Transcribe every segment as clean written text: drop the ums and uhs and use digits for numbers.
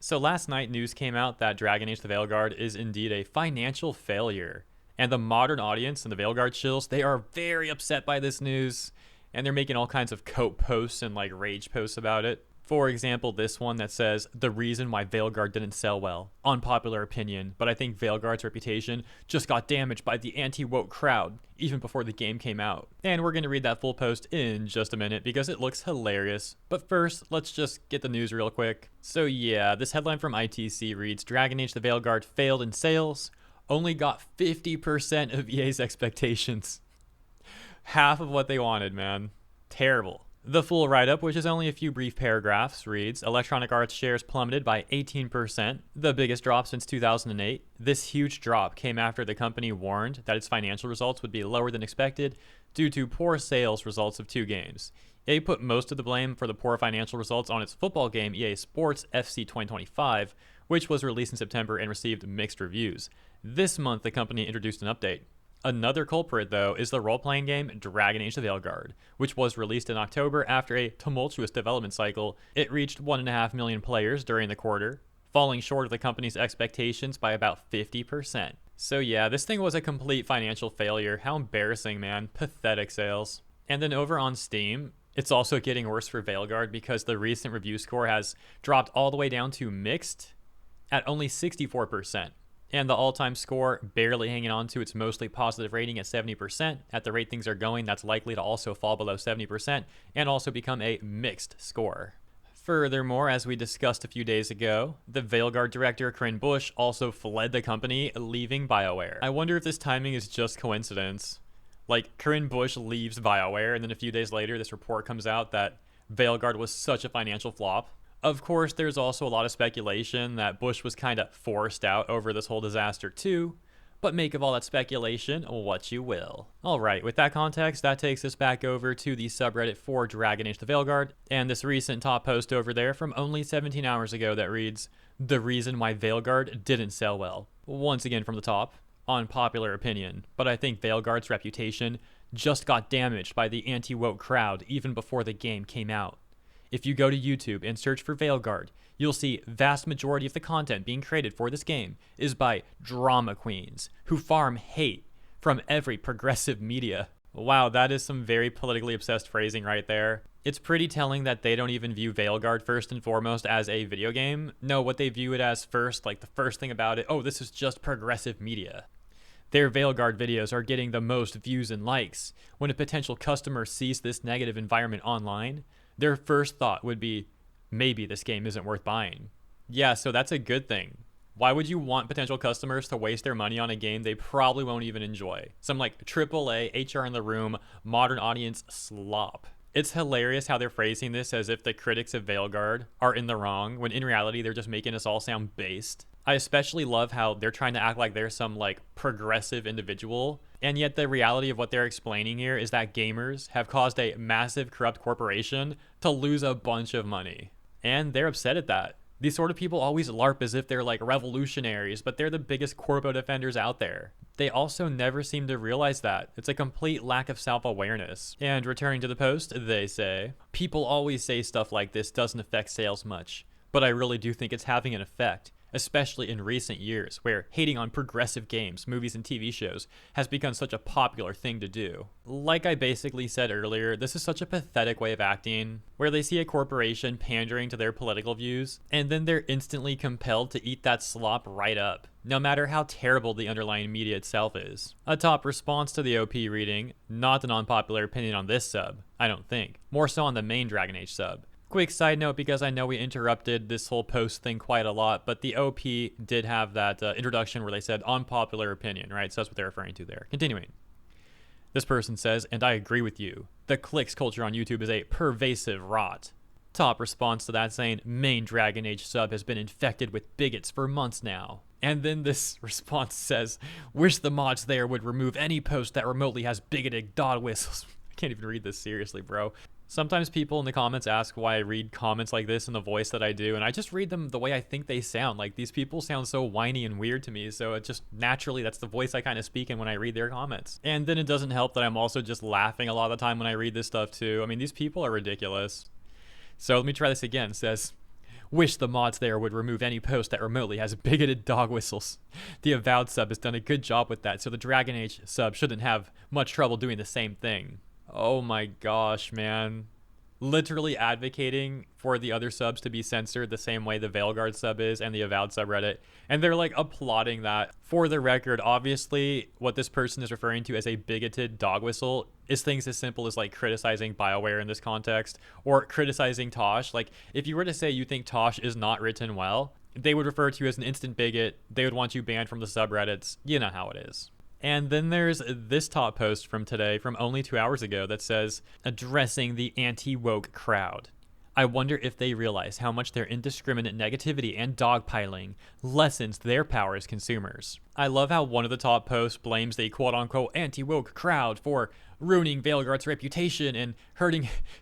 So last night, news came out that Dragon Age the Veilguard is indeed a financial failure. And the modern audience and the Veilguard shills, they are very upset by this news. And they're making all kinds of coat posts and like rage posts about it. For example, this one that says, the reason why Veilguard didn't sell well. Unpopular opinion, but I think Veilguard's reputation just got damaged by the anti-woke crowd, even before the game came out. And we're going to read that full post in just a minute because it looks hilarious. But first, let's just get the news real quick. So yeah, this headline from ITC reads, Dragon Age the Veilguard failed in sales, only got 50% of EA's expectations. Half of what they wanted, man. Terrible. The full write-up, which is only a few brief paragraphs, reads, Electronic Arts shares plummeted by 18%, the biggest drop since 2008. This huge drop came after the company warned that its financial results would be lower than expected due to poor sales results of two games. EA put most of the blame for the poor financial results on its football game EA Sports FC 2025, which was released in September and received mixed reviews. This month, the company introduced an update. Another culprit, though, is the role-playing game Dragon Age the Veilguard, which was released in October after a tumultuous development cycle. It reached 1.5 million players during the quarter, falling short of the company's expectations by about 50%. So yeah, this thing was a complete financial failure. How embarrassing, man. Pathetic sales. And then over on Steam, it's also getting worse for Veilguard because the recent review score has dropped all the way down to mixed at only 64%. And the all-time score barely hanging on to its mostly positive rating at 70%. At the rate things are going, that's likely to also fall below 70% and also become a mixed score. Furthermore, as we discussed a few days ago, the Veilguard director Corinne Bush also fled the company, leaving BioWare. I wonder if this timing is just coincidence. Like, Corinne Bush leaves BioWare, and then a few days later, this report comes out that Veilguard was such a financial flop. Of course, there's also a lot of speculation that Bush was kind of forced out over this whole disaster too, but make of all that speculation what you will. Alright, with that context, that takes us back over to the subreddit for Dragon Age the Veilguard, and this recent top post over there from only 17 hours ago that reads, the reason why Veilguard didn't sell well. Once again from the top, unpopular opinion, but I think Veilguard's reputation just got damaged by the anti-woke crowd even before the game came out. If you go to YouTube and search for Veilguard, you'll see vast majority of the content being created for this game is by drama queens who farm hate from every progressive media. Wow, that is some very politically obsessed phrasing right there. It's pretty telling that they don't even view Veilguard first and foremost as a video game. No, what they view it as first, like the first thing about it, oh, this is just progressive media. Their Veilguard videos are getting the most views and likes. When a potential customer sees this negative environment online, their first thought would be, maybe this game isn't worth buying. Yeah, so that's a good thing. Why would you want potential customers to waste their money on a game they probably won't even enjoy? Some like AAA, HR in the room, modern audience slop. It's hilarious how they're phrasing this as if the critics of Veilguard are in the wrong, when in reality they're just making us all sound based. I especially love how they're trying to act like they're some like progressive individual, and yet the reality of what they're explaining here is that gamers have caused a massive corrupt corporation to lose a bunch of money. And they're upset at that. These sort of people always LARP as if they're like revolutionaries, but they're the biggest corpo defenders out there. They also never seem to realize that. It's a complete lack of self-awareness. And returning to the post, they say, people always say stuff like this doesn't affect sales much, but I really do think it's having an effect. Especially in recent years, where hating on progressive games, movies, and TV shows has become such a popular thing to do. Like I basically said earlier, this is such a pathetic way of acting, where they see a corporation pandering to their political views, and then they're instantly compelled to eat that slop right up, no matter how terrible the underlying media itself is. A top response to the OP reading, not an unpopular opinion on this sub, I don't think, more so on the main Dragon Age sub. Quick side note, because I know we interrupted this whole post thing quite a lot, but the OP did have that introduction where they said unpopular opinion, right? So that's what they're referring to there. Continuing. This person says, and I agree with you, the clicks culture on YouTube is a pervasive rot. Top response to that saying, main Dragon Age sub has been infected with bigots for months now. And then this response says, wish the mods there would remove any post that remotely has bigoted dog whistles. I can't even read this seriously, bro. Sometimes people in the comments ask why I read comments like this in the voice that I do, and I just read them the way I think they sound. Like, these people sound so whiny and weird to me, so it just naturally, that's the voice I kind of speak in when I read their comments. And then it doesn't help that I'm also just laughing a lot of the time when I read this stuff too. I mean, these people are ridiculous. So let me try this again. It says, Wish the mods there would remove any post that remotely has bigoted dog whistles. The Avowed sub has done a good job with that, so the Dragon Age sub shouldn't have much trouble doing the same thing. Oh my gosh, man. Literally advocating for the other subs to be censored the same way the Veilguard sub is and the Avowed subreddit. And they're like applauding that. For the record, obviously what this person is referring to as a bigoted dog whistle is things as simple as like criticizing BioWare in this context or criticizing Tosh. Like if you were to say you think Tosh is not written well, they would refer to you as an instant bigot. They would want you banned from the subreddits. You know how it is. And then there's this top post from today, from only 2 hours ago, that says, addressing the anti-woke crowd. I wonder if they realize how much their indiscriminate negativity and dogpiling lessens their power as consumers. I love how one of the top posts blames the quote-unquote anti-woke crowd for ruining Veilguard's reputation and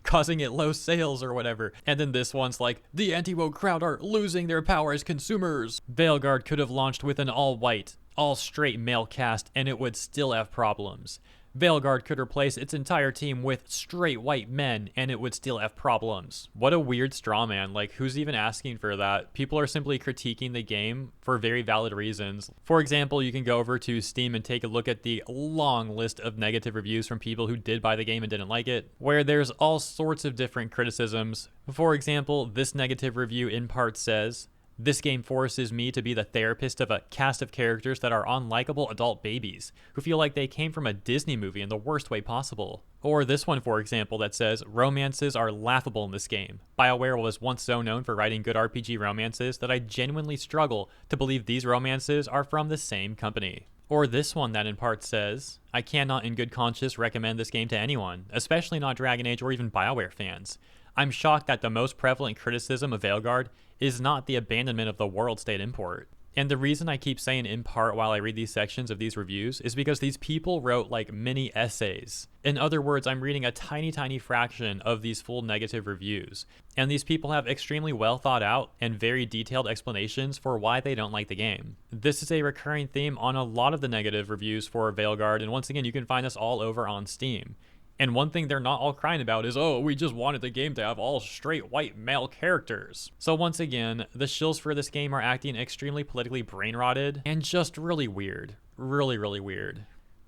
causing it low sales or whatever. And then this one's like, the anti-woke crowd are losing their power as consumers. Veilguard could have launched with an all-white, all-straight male cast and it would still have problems. Veilguard could replace its entire team with straight white men and it would still have problems. What a weird straw man. Like, who's even asking for that? People are simply critiquing the game for very valid reasons. For example, you can go over to Steam and take a look at the long list of negative reviews from people who did buy the game and didn't like it, where there's all sorts of different criticisms. For example, this negative review in part says, this game forces me to be the therapist of a cast of characters that are unlikable adult babies, who feel like they came from a Disney movie in the worst way possible. Or this one, for example, that says, romances are laughable in this game. BioWare was once so known for writing good RPG romances that I genuinely struggle to believe these romances are from the same company. Or this one that in part says, I cannot in good conscience recommend this game to anyone, especially not Dragon Age or even BioWare fans. I'm shocked that the most prevalent criticism of Veilguard is not the abandonment of the world state import. And the reason I keep saying in part while I read these sections of these reviews is because these people wrote like mini essays. In other words, I'm reading a tiny fraction of these full negative reviews. And these people have extremely well thought out and very detailed explanations for why they don't like the game. This is a recurring theme on a lot of the negative reviews for Veilguard, and once again, you can find this all over on Steam. And one thing they're not all crying about is, oh, we just wanted the game to have all straight white male characters. So once again, the shills for this game are acting extremely politically brain-rotted and just really weird. Really weird.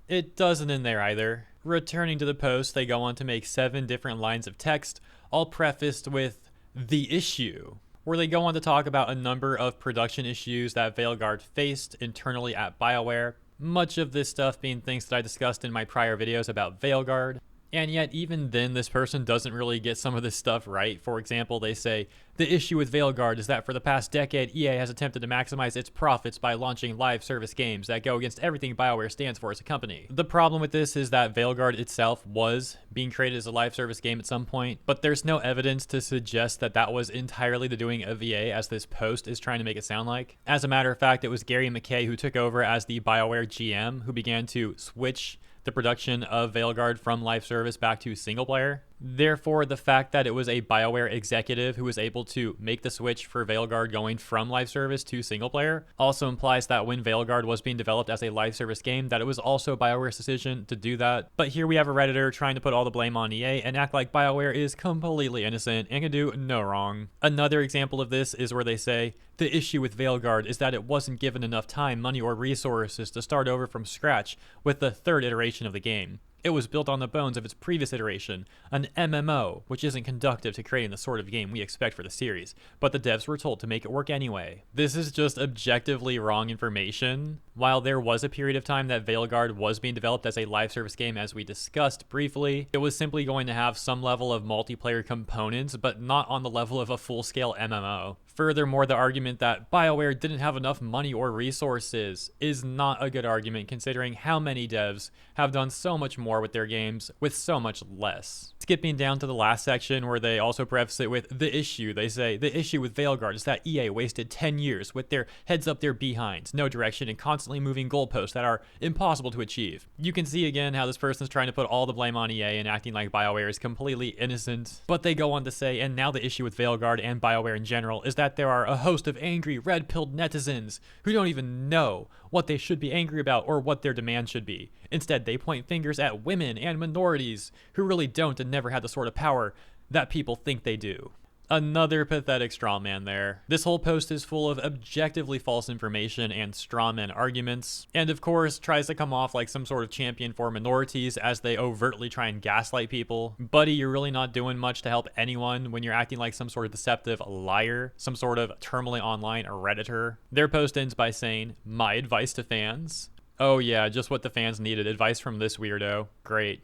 It doesn't end there either. Returning to the post, they go on to make 7 different lines of text, all prefaced with the issue, where they go on to talk about a number of production issues that Veilguard faced internally at BioWare. Much of this stuff being things that I discussed in my prior videos about Veilguard. And yet, even then, this person doesn't really get some of this stuff right. For example, they say, the issue with Veilguard is that for the past decade, EA has attempted to maximize its profits by launching live service games that go against everything BioWare stands for as a company. The problem with this is that Veilguard itself was being created as a live service game at some point, but there's no evidence to suggest that that was entirely the doing of EA, as this post is trying to make it sound like. As a matter of fact, it was Gary McKay who took over as the BioWare GM, who began to switch the production of Veilguard from live service back to single player. Therefore, the fact that it was a BioWare executive who was able to make the switch for Veilguard going from live service to single player also implies that when Veilguard was being developed as a live service game, that it was also BioWare's decision to do that. But here we have a Redditor trying to put all the blame on EA and act like BioWare is completely innocent and can do no wrong. Another example of this is where they say, the issue with Veilguard is that it wasn't given enough time, money, or resources to start over from scratch with the 3rd iteration of the game. It was built on the bones of its previous iteration, an MMO, which isn't conducive to creating the sort of game we expect for the series, but the devs were told to make it work anyway. This is just objectively wrong information. While there was a period of time that Veilguard was being developed as a live service game, as we discussed briefly, it was simply going to have some level of multiplayer components, but not on the level of a full-scale MMO. Furthermore, the argument that BioWare didn't have enough money or resources is not a good argument, considering how many devs have done so much more with their games with so much less. Skipping down to the last section where they also preface it with the issue, they say, the issue with Veilguard is that EA wasted 10 years with their heads up their behinds, no direction, and constantly moving goalposts that are impossible to achieve. You can see again how this person is trying to put all the blame on EA and acting like BioWare is completely innocent. But they go on to say, and now the issue with Veilguard and BioWare in general is that there are a host of angry, red-pilled netizens who don't even know what they should be angry about or what their demand should be. Instead, they point fingers at women and minorities who really don't and never had the sort of power that people think they do. Another pathetic strawman there. This whole post is full of objectively false information and strawman arguments, and of course tries to come off like some sort of champion for minorities as they overtly try and gaslight people. Buddy, you're really not doing much to help anyone when you're acting like some sort of deceptive liar, some sort of terminally online redditor. Their post ends by saying, "My advice to fans." Oh yeah, just what the fans needed, advice from this weirdo. Great.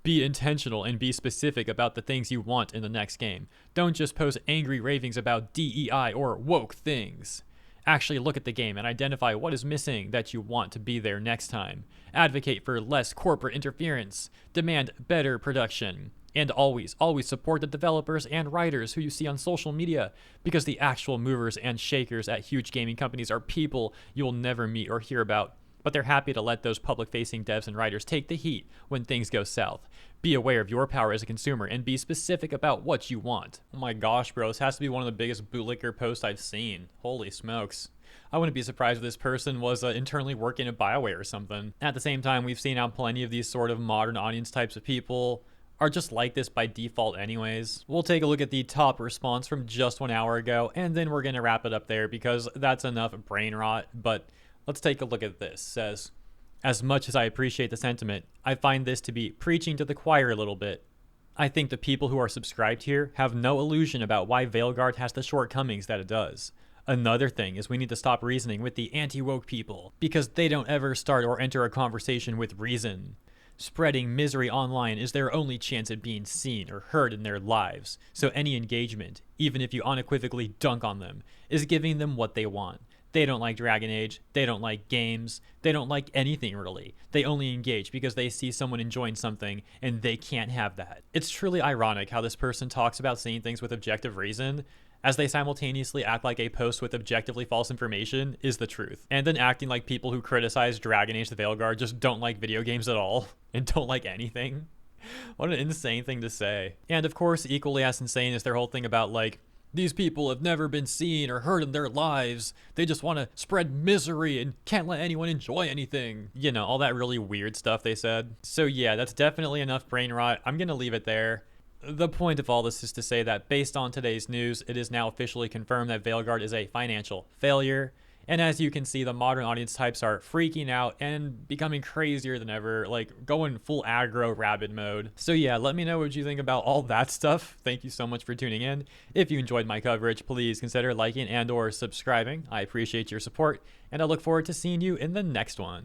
Be intentional and be specific about the things you want in the next game. Don't just post angry ravings about DEI or woke things. Actually look at the game and identify what is missing that you want to be there next time. Advocate for less corporate interference. Demand better production. And always support the developers and writers who you see on social media, because the actual movers and shakers at huge gaming companies are people you'll never meet or hear about, but they're happy to let those public-facing devs and writers take the heat when things go south. Be aware of your power as a consumer and be specific about what you want. Oh my gosh, bro, this has to be one of the biggest bootlicker posts I've seen. Holy smokes. I wouldn't be surprised if this person was internally working at BioWare or something. At the same time, we've seen how plenty of these sort of modern audience types of people are just like this by default anyways. We'll take a look at the top response from just 1 hour ago, and then we're going to wrap it up there because that's enough brain rot. But let's take a look at this. It says, as much as I appreciate the sentiment, I find this to be preaching to the choir a little bit. I think the people who are subscribed here have no illusion about why Veilguard has the shortcomings that it does. Another thing is we need to stop reasoning with the anti-woke people, because they don't ever start or enter a conversation with reason. Spreading misery online is their only chance at being seen or heard in their lives, so any engagement, even if you unequivocally dunk on them, is giving them what they want. They don't like Dragon Age, they don't like games, they don't like anything really. They only engage because they see someone enjoying something and they can't have that. It's truly ironic how this person talks about seeing things with objective reason, as they simultaneously act like a post with objectively false information is the truth, and then acting like people who criticize Dragon Age the Veilguard just don't like video games at all, and don't like anything. What an insane thing to say. And of course, equally as insane is their whole thing about like, these people have never been seen or heard in their lives. They just want to spread misery and can't let anyone enjoy anything. You know, all that really weird stuff they said. So yeah, that's definitely enough brain rot. I'm going to leave it there. The point of all this is to say that based on today's news, it is now officially confirmed that Veilguard is a financial failure. And as you can see, the modern audience types are freaking out and becoming crazier than ever, like going full aggro rabid mode. So yeah, let me know what you think about all that stuff. Thank you so much for tuning in. If you enjoyed my coverage, please consider liking and or subscribing. I appreciate your support, and I look forward to seeing you in the next one.